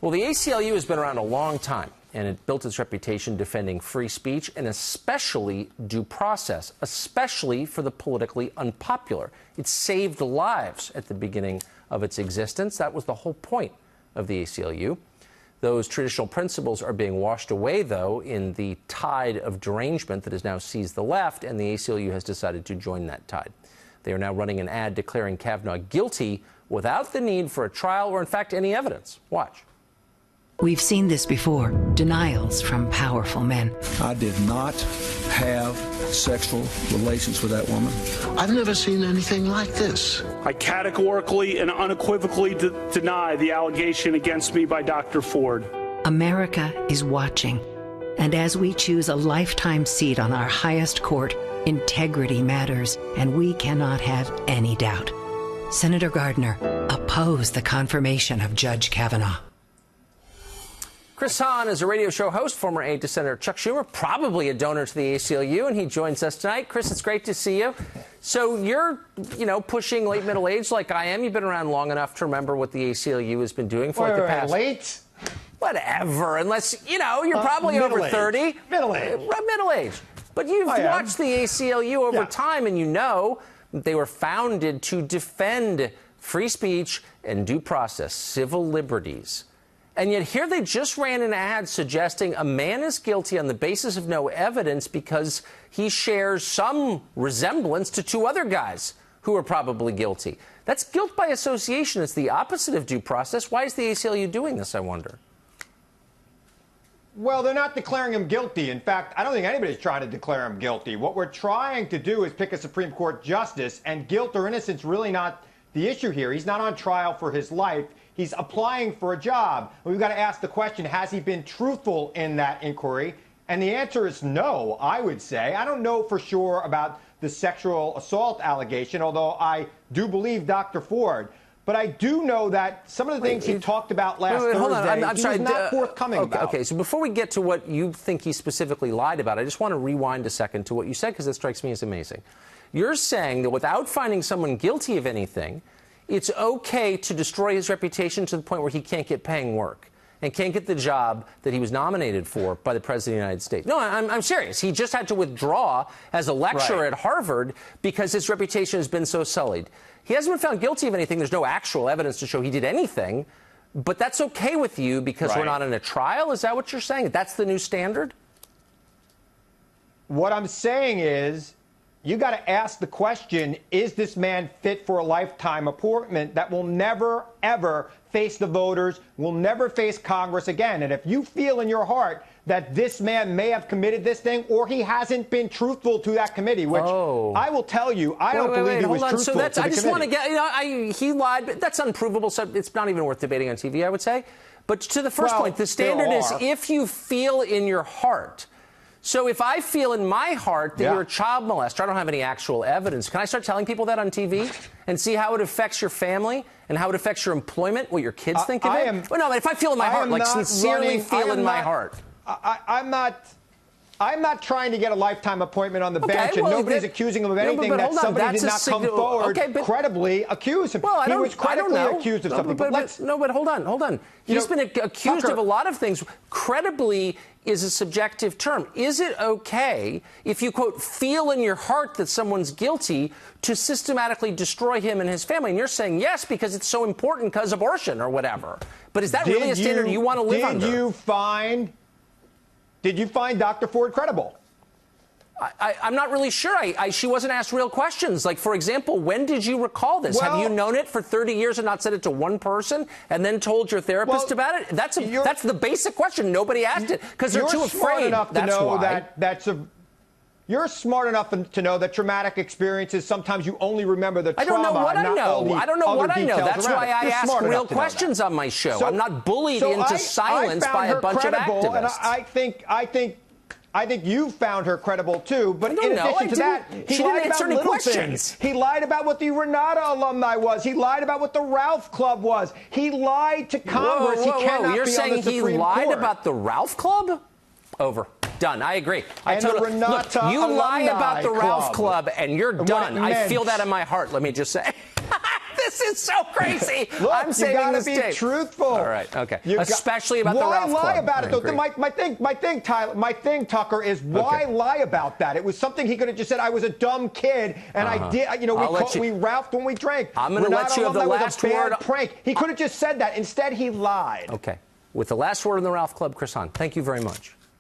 Well, the ACLU has been around a long time, and it built its reputation defending free speech and especially due process, especially for the politically unpopular. It saved lives at the beginning of its existence. That was the whole point of the ACLU. Those traditional principles are being washed away, though, in the tide of derangement that has now seized the left, and the ACLU has decided to join that tide. They are now running an ad declaring Kavanaugh guilty without the need for a trial or, in fact, any evidence. Watch. We've seen this before, denials from powerful men. I did not have sexual relations with that woman. I've never seen anything like this. I categorically and unequivocally deny the allegation against me by Dr. Ford. America is watching. And as we choose a lifetime seat on our highest court, integrity matters, and we cannot have any doubt. Senator Gardner, oppose the confirmation of Judge Kavanaugh. Chris Hahn is a radio show host, former aide to Senator Chuck Schumer, probably a donor to the ACLU, and he joins us tonight. Chris, it's great to see you. So you're, pushing late middle age like I am. You've been around long enough to remember what the ACLU has been doing for the past... Late? Whatever, unless, you're probably over 30. Middle age. Middle age. But you've watched the ACLU over time, and you know they were founded to defend free speech and due process, civil liberties. And yet here they just ran an ad suggesting a man is guilty on the basis of no evidence because he shares some resemblance to two other guys who are probably guilty. That's guilt by association. It's the opposite of due process. Why is the ACLU doing this, I wonder? Well, they're not declaring him guilty. In fact, I don't think anybody's trying to declare him guilty. What we're trying to do is pick a Supreme Court justice, and guilt or innocence really not the issue here. He's not on trial for his life. He's applying for a job. We've got to ask the question, has he been truthful in that inquiry? And the answer is no, I would say. I don't know for sure about the sexual assault allegation, although I do believe Dr. Ford. But I do know that some of the things he talked about last Thursday, hold on. I'm sorry, he was not forthcoming about. Okay, so before we get to what you think he specifically lied about, I just want to rewind a second to what you said, because it strikes me as amazing. You're saying that without finding someone guilty of anything, it's okay to destroy his reputation to the point where he can't get paying work and can't get the job that he was nominated for by the President of the United States. No, I'm serious. He just had to withdraw as a lecturer at Harvard because his reputation has been so sullied. He hasn't been found guilty of anything. There's no actual evidence to show he did anything. But that's okay with you because we're not in a trial? Is that what you're saying? That's the new standard? What I'm saying is, you got to ask the question, is this man fit for a lifetime appointment that will never, ever face the voters, will never face Congress again? And if you feel in your heart that this man may have committed this thing or he hasn't been truthful to that committee, which I will tell you, I don't believe he was truthful to the committee. I just want to get, he lied, but that's unprovable, so it's not even worth debating on TV, I would say. But to the first point, the standard is if you feel in your heart. So if I feel in my heart that you're a child molester, I don't have any actual evidence. Can I start telling people that on TV and see how it affects your family and how it affects your employment, what your kids think of it? Well, no, but if I feel in my heart, like sincerely feel in my heart. I'm not trying to get a lifetime appointment on the bench, and nobody's accusing him of anything that somebody did not come forward credibly accuse him. Well, he was credibly accused of something. But hold on. He's been accused of a lot of things. Credibly is a subjective term. Is it okay if you, quote, feel in your heart that someone's guilty to systematically destroy him and his family? And you're saying yes because it's so important because abortion or whatever. But is that really a standard you want to live under? Did you find Dr. Ford credible? I'm not really sure. She wasn't asked real questions. Like, for example, when did you recall this? Have you known it for 30 years and not said it to one person and then told your therapist about it? That's the basic question. Nobody asked it because they're too afraid. You're smart enough to know that traumatic experiences, sometimes you only remember the trauma. I don't know what I know. I don't know what I know. That's why I ask real questions on my show. I'm not bullied into silence by a bunch of activists. I think you found her credible, too. But in addition to that, he lied about little things. He lied about what the Renata alumni was. He lied about what the Ralph Club was. He lied to Congress. You're saying he lied about the Ralph Club? Over. Done. I agree. You lie about the Ralph Club, and you're done. I feel that in my heart, let me just say. This is so crazy. Look, I'm saving this tape. You got to be truthful. All right, okay. Especially about the Ralph Club. Why lie about it, though? My thing, Tucker, is why lie about that? It was something he could have just said, I was a dumb kid, and I did, we ralphed when we drank. I'm going to let you have the last word. Prank. He could have just said that. Instead, he lied. Okay. With the last word in the Ralph Club, Chris Hahn, thank you very much.